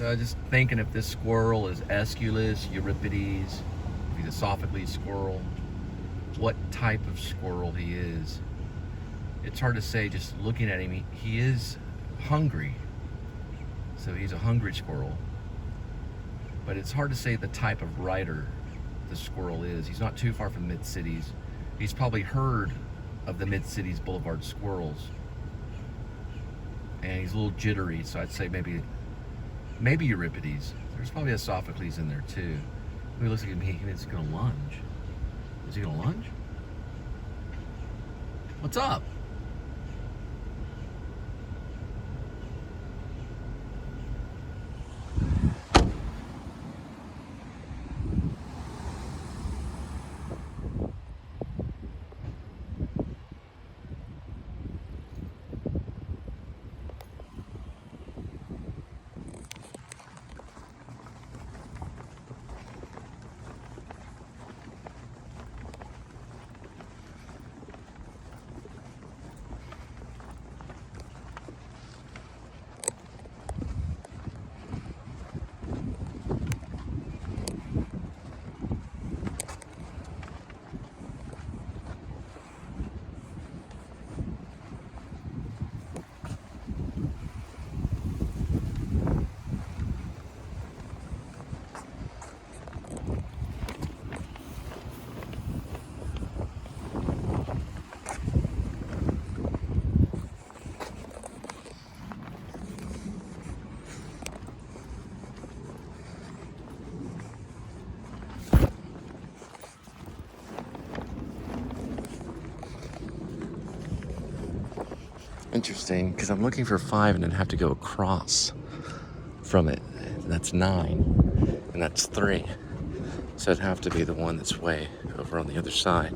So I was just thinking if this squirrel is Aeschylus, Euripides, if he's a Sophocles squirrel, what type of squirrel he is. It's hard to say just looking at him. He is hungry. So he's a hungry squirrel. But it's hard to say the type of writer the squirrel is. He's not too far from mid-cities. He's probably heard of the mid-cities boulevard squirrels. And he's a little jittery, so I'd say maybe Euripides. There's probably a Sophocles in there too. He looks like he's gonna lunge. Is he gonna lunge? What's up? Interesting, because I'm looking for 5 and I'd have to go across from it. That's 9, and that's 3. So it'd have to be the one that's way over on the other side.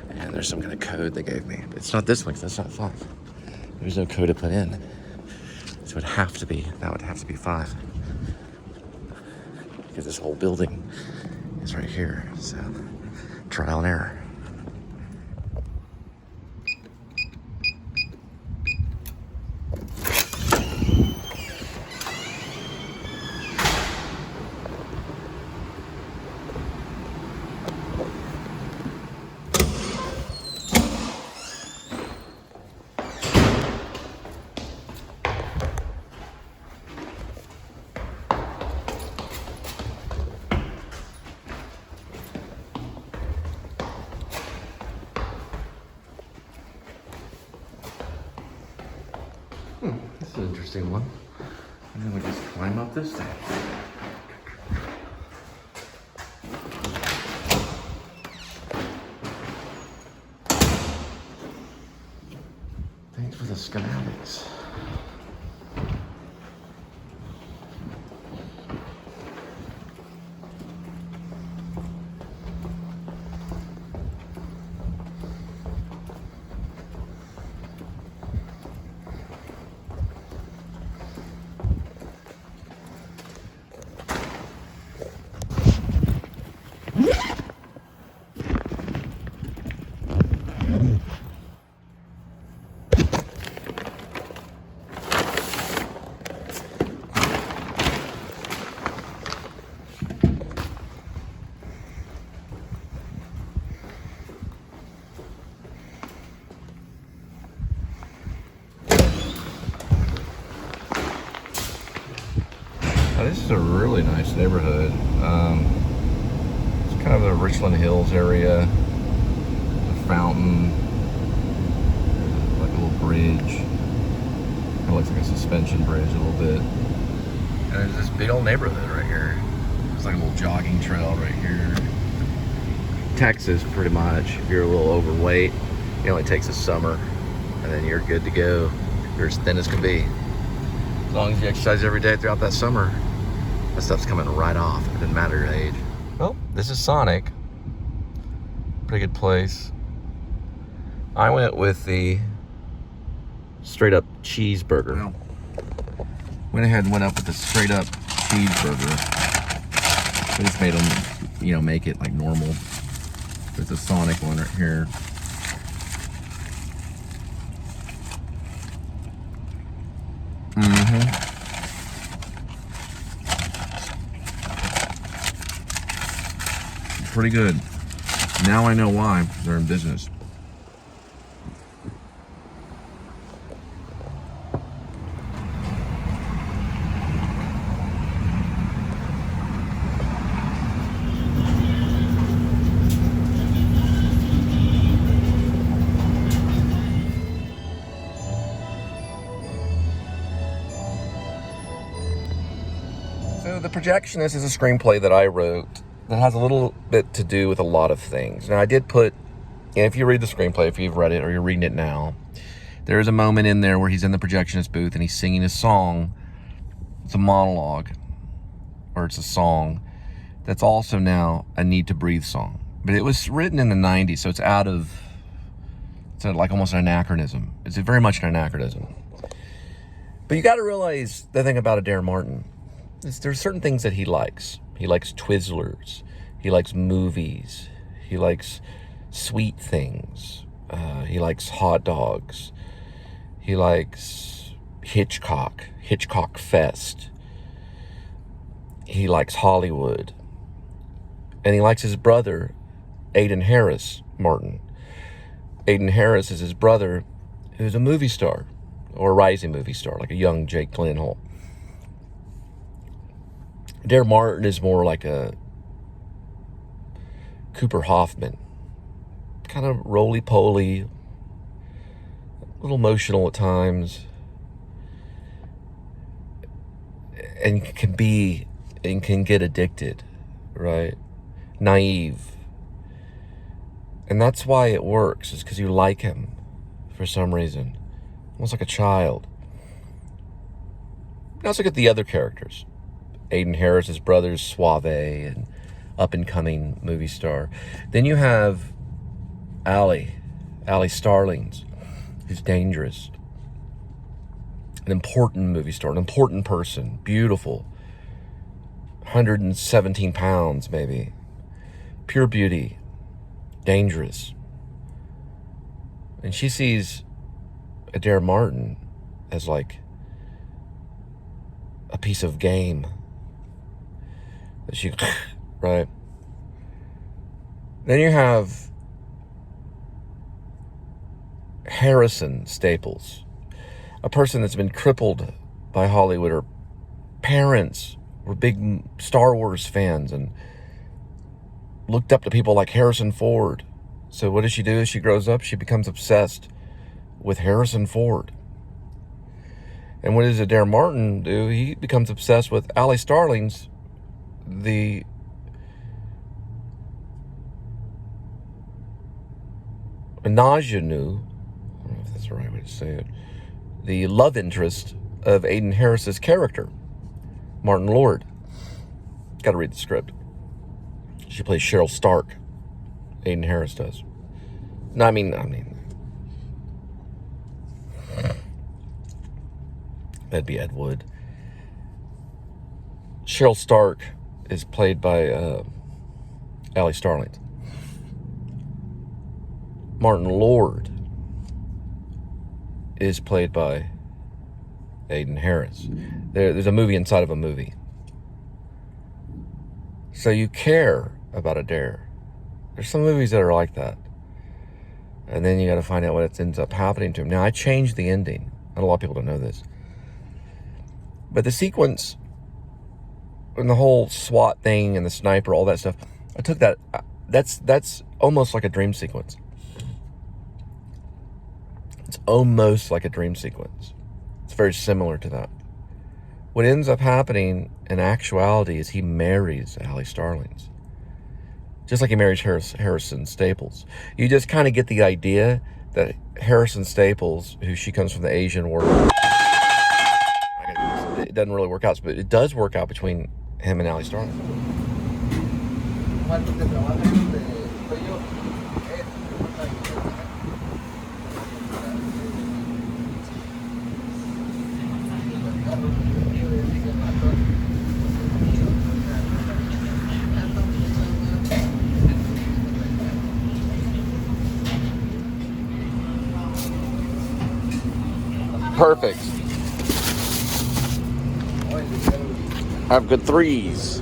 And there's some kind of code they gave me. It's not this one, because that's not 5. There's no code to put in. So that would have to be 5. Because this whole building is right here. So, trial and error. This is an interesting one. And then we just climb up this thing. Thanks for the schematics. This is a really nice neighborhood. It's kind of the Richland Hills area. The fountain, like a little bridge. Kind of looks like a suspension bridge a little bit. And there's this big old neighborhood right here. There's like a little jogging trail right here. Texas, pretty much. If you're a little overweight, it only takes a summer, and then you're good to go. You're as thin as can be. As long as you exercise every day throughout that summer, that stuff's coming right off. It doesn't matter your age. Well, this is Sonic. Pretty good place. I went with the straight up cheeseburger. Well, went ahead and went up with the straight up cheeseburger. We just made them, make it like normal. There's a Sonic one right here. pretty good. Now I know why they're in business. So The Projectionist is a screenplay that I wrote that has a little bit to do with a lot of things. Now I did put, if you read the screenplay, if you've read it or you're reading it now, there is a moment in there where he's in the projectionist booth and he's singing his song. It's a monologue, or it's a song that's also now a Need to Breathe song. But it was written in the 90s, so it's like almost an anachronism. It's very much an anachronism. But you got to realize the thing about Adair Martin is there's certain things that he likes. He likes Twizzlers. He likes movies. He likes sweet things. He likes hot dogs. He likes Hitchcock Fest. He likes Hollywood. And he likes his brother, Aiden Harris Martin. Aiden Harris is his brother, who's a movie star, or a rising movie star, like a young Jake Gyllenhaal. Adair Martin is more like a Cooper Hoffman. Kind of roly-poly, a little emotional at times, and can get addicted, right? Naive. And that's why it works, is because you like him for some reason. Almost like a child. Now let's look at the other characters. Aiden Harris, his brother's suave and up-and-coming movie star. Then you have Allie Starlings, who's dangerous. An important movie star, an important person, beautiful. 117 pounds, maybe. Pure beauty. Dangerous. And she sees Adair Martin as like a piece of game. That she, right? Then you have Harrison Staples, a person that's been crippled by Hollywood. Her parents were big Star Wars fans and looked up to people like Harrison Ford. So what does she do as she grows up? She becomes obsessed with Harrison Ford. And what does Adair Martin do? He becomes obsessed with Allie Starlings, the ingenue, I don't know if that's the right way to say it, the love interest of Aiden Harris's character, Martin Lord. Got to read the script. She plays Cheryl Stark. Aiden Harris does. No, I mean, that'd be Ed Wood. Cheryl Stark is played by Allie Starlings. Martin Lord is played by Aiden Harris. There's a movie inside of a movie. So you care about Adair. There's some movies that are like that. And then you got to find out what ends up happening to him. Now, I changed the ending. Not a lot of people don't know this. But the sequence and the whole SWAT thing and the sniper, all that stuff, I took that. That's almost like a dream sequence. It's almost like a dream sequence. It's very similar to that. What ends up happening in actuality is he marries Allie Starlings. Just like he marries Harrison Staples. You just kind of get the idea that Harrison Staples, who she comes from the Asian world, it doesn't really work out, but it does work out between him and Allie Starlings. Perfect. Have good threes.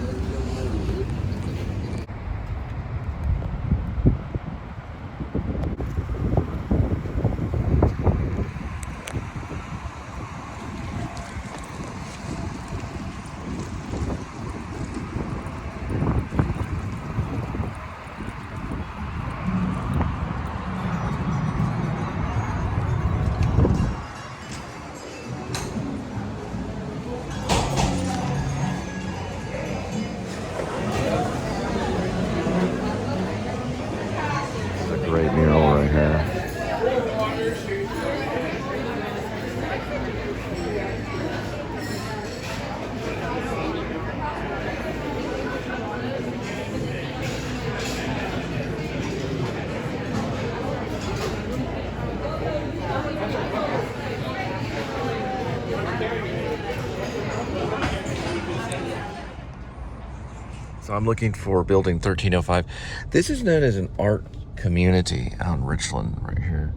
So I'm looking for building 1305. This is known as an art community out in Richland right here.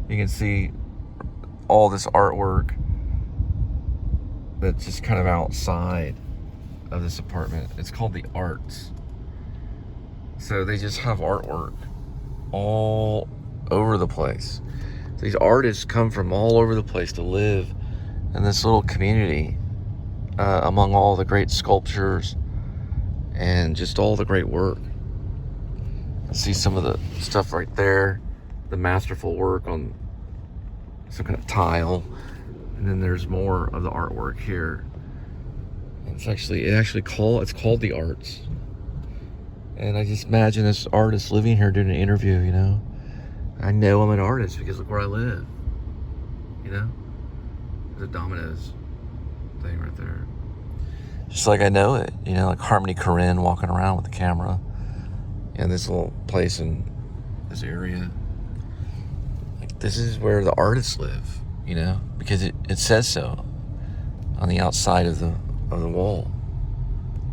You can see all this artwork that's just kind of outside of this apartment. It's called the Arts. So they just have artwork all over the place. These artists come from all over the place to live in this little community among all the great sculptures and just all the great work. I see some of the stuff right there, the masterful work on some kind of tile, and then there's more of the artwork here. It's called the Arts. And I just imagine this artist living here doing an interview, you know. I know I'm an artist because look where I live, you know. There's a Domino's thing right there. Just like I know it, you know, like Harmony Korine walking around with the camera in this little place in this area. Like, this is where the artists live, you know, because it says so on the outside of the wall,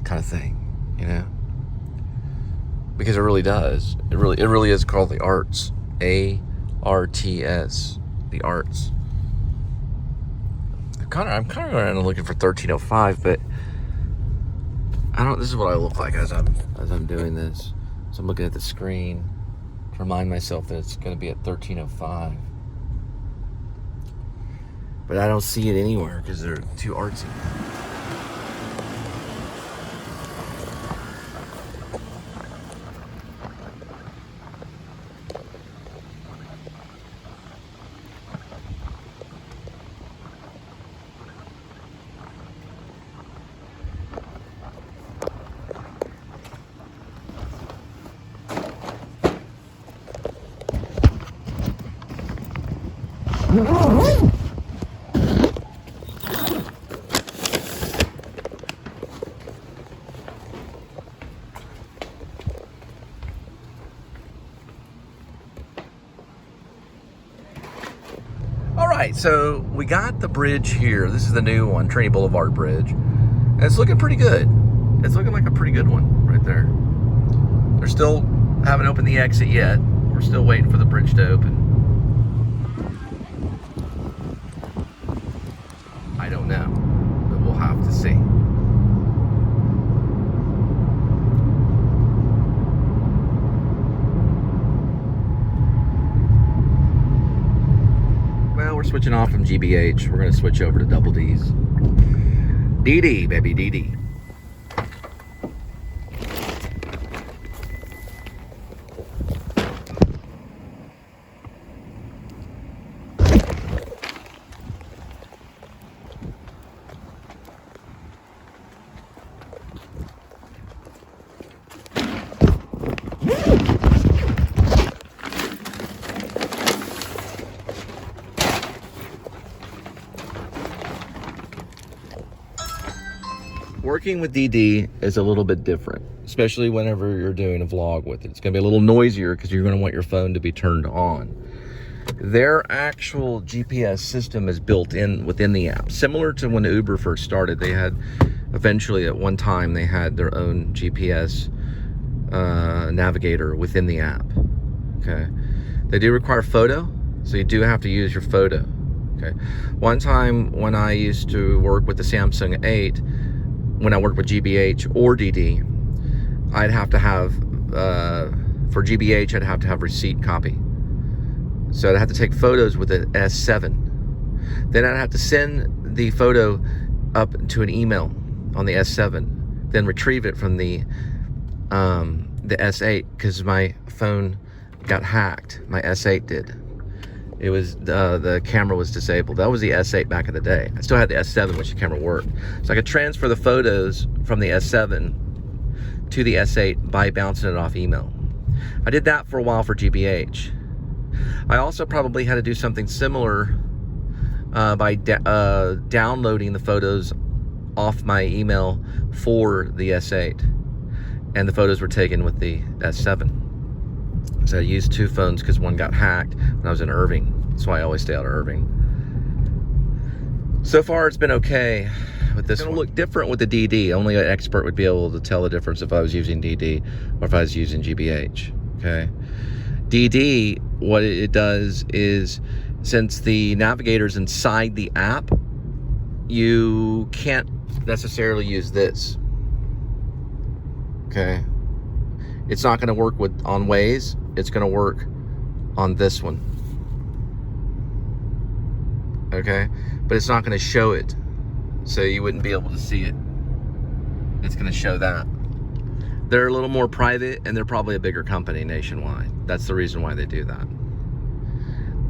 kind of thing, you know. Because it really does. It really is called the Arts. ARTS. The Arts. I'm kind of going around looking for 1305, but this is what I look like as I'm doing this. So I'm looking at the screen to remind myself that it's going to be at 1305. But I don't see it anywhere because they're too artsy. All right, so we got the bridge here. This is the new one, Trinity Boulevard Bridge. And it's looking pretty good. It's looking like a pretty good one right there. They're still haven't opened the exit yet. We're still waiting for the bridge to open. I don't know, but we'll have to see. Well, we're switching off from GBH. We're going to switch over to Double D's. DD, baby, DD. Working with DD is a little bit different, especially whenever you're doing a vlog with it. It's going to be a little noisier because you're going to want your phone to be turned on. Their actual GPS system is built in within the app. Similar to when Uber first started, they had eventually at one time they had their own GPS navigator within the app. Okay, they do require photo, so you do have to use your photo. Okay, one time when I used to work with the Samsung 8, when I worked with GBH or DD, I'd have to have, for GBH, I'd have to have receipt copy. So I'd have to take photos with the S7. Then I'd have to send the photo up to an email on the S7, then retrieve it from the S8, because my phone got hacked. My S8 did. It was, the camera was disabled. That was the S8 back in the day. I still had the S7, which the camera worked. So I could transfer the photos from the S7 to the S8 by bouncing it off email. I did that for a while for GBH. I also probably had to do something similar by downloading the photos off my email for the S8. And the photos were taken with the S7. So I used two phones because one got hacked when I was in Irving. That's why I always stay out of Irving. So far, it's been okay with this one. It'll look different with the DD. Only an expert would be able to tell the difference if I was using DD or if I was using GBH, okay? DD, what it does is, since the navigator's inside the app, you can't necessarily use this, okay? It's not going to work on Waze. It's going to work on this one, okay? But it's not going to show it, so you wouldn't be able to see it. It's going to show that. They're a little more private, and they're probably a bigger company nationwide. That's the reason why they do that.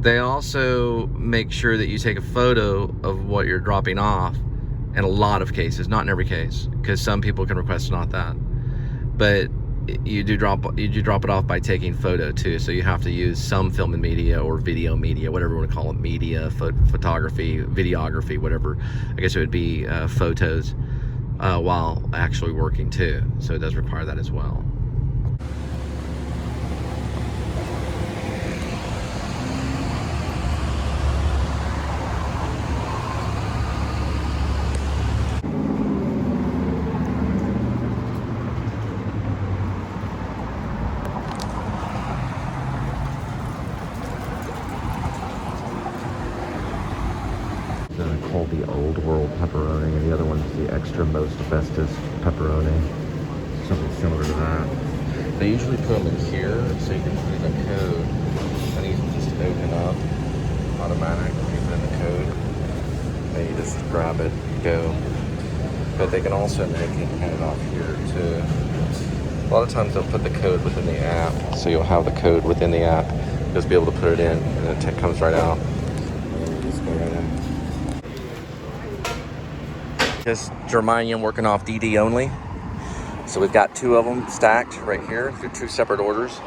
They also make sure that you take a photo of what you're dropping off in a lot of cases, not in every case, because some people can request not that. But you do drop it off by taking photo too, so you have to use some film and media or video media, whatever you want to call it, media, photography, videography, whatever. I guess it would be photos while actually working too, so it does require that as well. Called the Old World pepperoni, and the other one's the extra most bestest pepperoni, something similar to that. They usually put them in here so you can put in a code, and these will just open up automatically. You put in the code, and you just grab it, go. But they can also make it hand it off here too. A lot of times they'll put the code within the app, so you'll have the code within the app. You'll just be able to put it in, and it comes right out. And you just go right in. Just Germanium working off DD only. So we've got 2 of them stacked right here. They're 2 separate orders.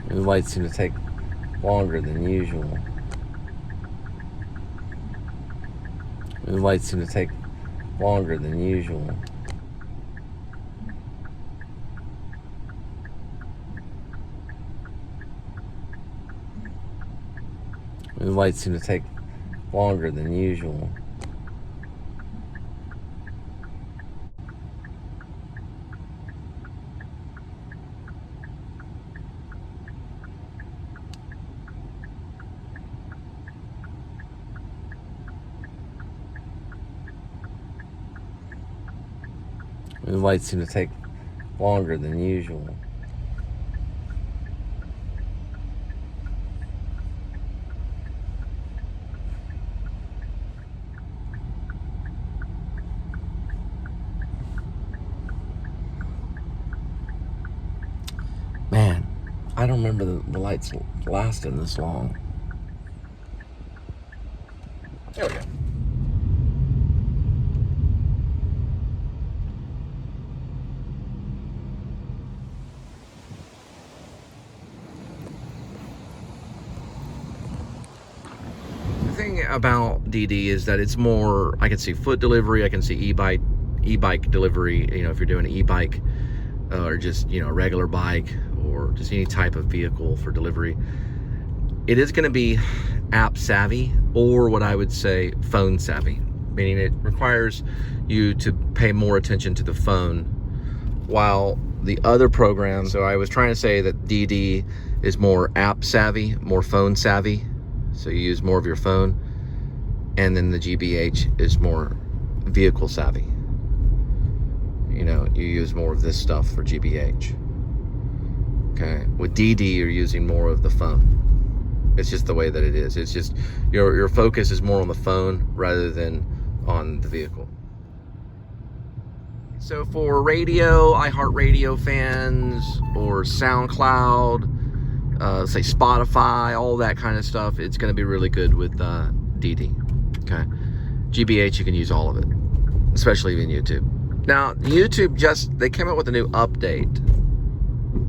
The lights seem to take longer than usual. The lights seem to take longer than usual. The lights seem to take longer than usual. The lights seem to take longer than usual. Man, I don't remember the lights lasting this long. There we go. About DD is that it's more, I can see foot delivery, I can see e-bike delivery, you know, if you're doing an e-bike or just, you know, a regular bike or just any type of vehicle for delivery. It is going to be app savvy, or what I would say phone savvy, meaning it requires you to pay more attention to the phone, while the other program, so I was trying to say that DD is more app savvy, more phone savvy, so you use more of your phone. And then the GBH is more vehicle savvy. You know, you use more of this stuff for GBH. Okay, with DD, you're using more of the phone. It's just the way that it is. It's just, your focus is more on the phone rather than on the vehicle. So for radio, iHeartRadio fans, or SoundCloud, say Spotify, all that kind of stuff, it's gonna be really good with DD. Okay, GBH, you can use all of it, especially in YouTube. Now, YouTube they came out with a new update.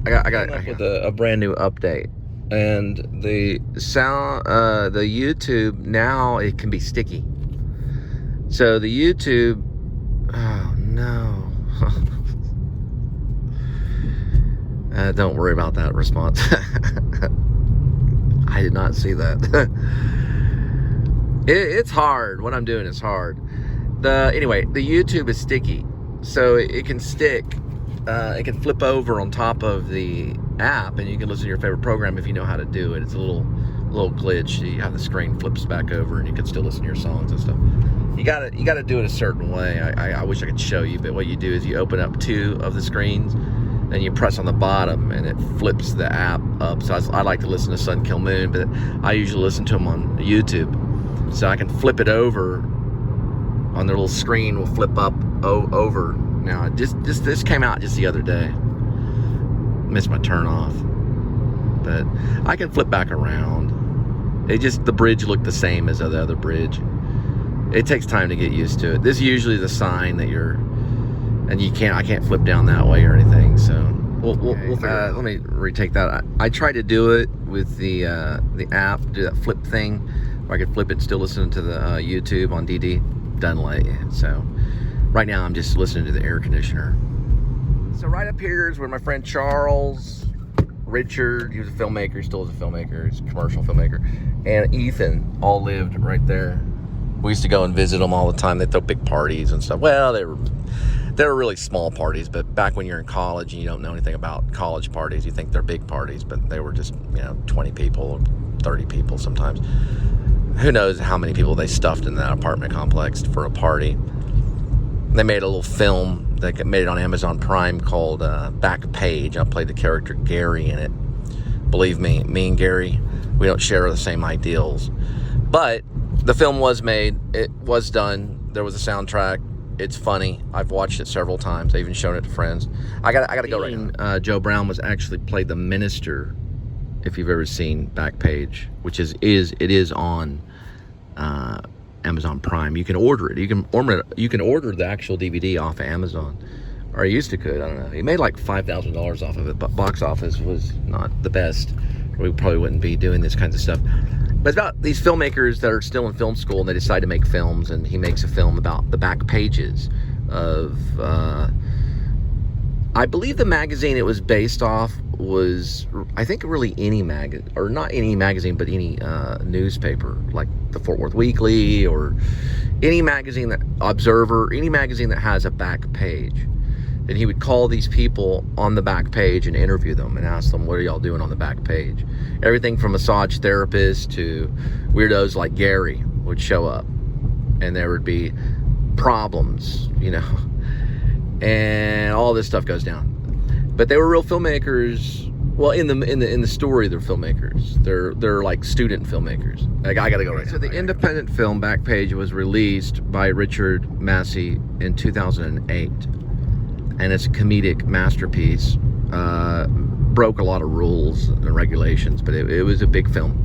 I got with a brand new update, and the sound, the YouTube now, it can be sticky. So the YouTube, oh no. Don't worry about that response. I did not see that. It's hard. What I'm doing is hard. Anyway, the YouTube is sticky, so it can stick. It can flip over on top of the app, and you can listen to your favorite program if you know how to do it. It's a little glitch. You have the screen flips back over, and you can still listen to your songs and stuff. You gotta do it a certain way. I wish I could show you, but what you do is you open up 2 of the screens, and you press on the bottom, and it flips the app up. So I like to listen to Sun Kill Moon, but I usually listen to them on YouTube. So I can flip it over on their little screen, will flip up over. Now, this came out just the other day. Missed my turn off, but I can flip back around. The bridge looked the same as the other bridge. It takes time to get used to it. This is usually the sign that and I can't flip down that way or anything. So we'll let me retake that. I tried to do it with the app, do that flip thing, where I could flip it and still listen to the YouTube on DD. Done late. So right now I'm just listening to the air conditioner. So right up here is where my friend Charles, Richard, he was a filmmaker, still is a filmmaker, he's a commercial filmmaker, and Ethan all lived right there. We used to go and visit them all the time. They throw big parties and stuff. Well, they were really small parties, but back when you're in college and you don't know anything about college parties, you think they're big parties, but they were just, 20 people or 30 people sometimes. Who knows how many people they stuffed in that apartment complex for a party. They made a little film that made it on Amazon Prime called Back Page. I played the character Gary in it. Believe me and Gary, we don't share the same ideals. But the film was made. It was done. There was a soundtrack. It's funny. I've watched it several times. I've even shown it to friends. I gotta go right now. Joe Brown played the minister. If you've ever seen Backpage, which it is on Amazon Prime. You can order it. You can order the actual DVD off of Amazon, or I used to could. I don't know. He made like $5,000 off of it, but box office was not the best. We probably wouldn't be doing this kinds of stuff. But it's about these filmmakers that are still in film school, and they decide to make films, and he makes a film about the back pages of, I believe the magazine it was based off was, I think, really any magazine, or not any magazine, but any newspaper, like the Fort Worth Weekly, or any magazine Observer, any magazine that has a back page. And he would call these people on the back page and interview them and ask them, what are y'all doing on the back page? Everything from massage therapists to weirdos like Gary would show up, and there would be problems, and all this stuff goes down. But they were real filmmakers. Well, in the story, they're filmmakers. They're like student filmmakers. I gotta go right now. So the independent film Backpage was released by Richard Massey in 2008, and it's a comedic masterpiece. Broke a lot of rules and regulations, but it was a big film.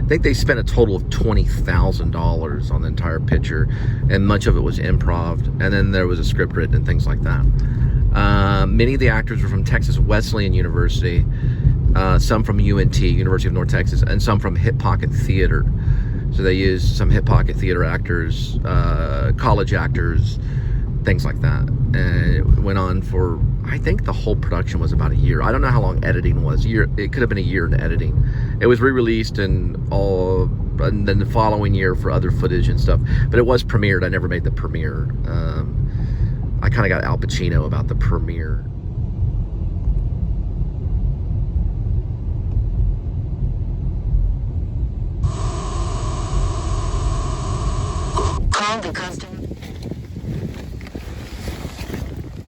I think they spent a total of $20,000 on the entire picture, and much of it was improv, and then there was a script written and things like that. Many of the actors were from Texas Wesleyan University, some from UNT, University of North Texas, and some from Hip Pocket Theater. So they used some Hip Pocket Theater actors, college actors, things like that. And it went on for, I think the whole production was about a year. I don't know how long editing was. It could have been a year in editing. It was re-released and then the following year for other footage and stuff. But it was premiered. I never made the premiere. I kind of got Al Pacino about the premiere. Call the customer.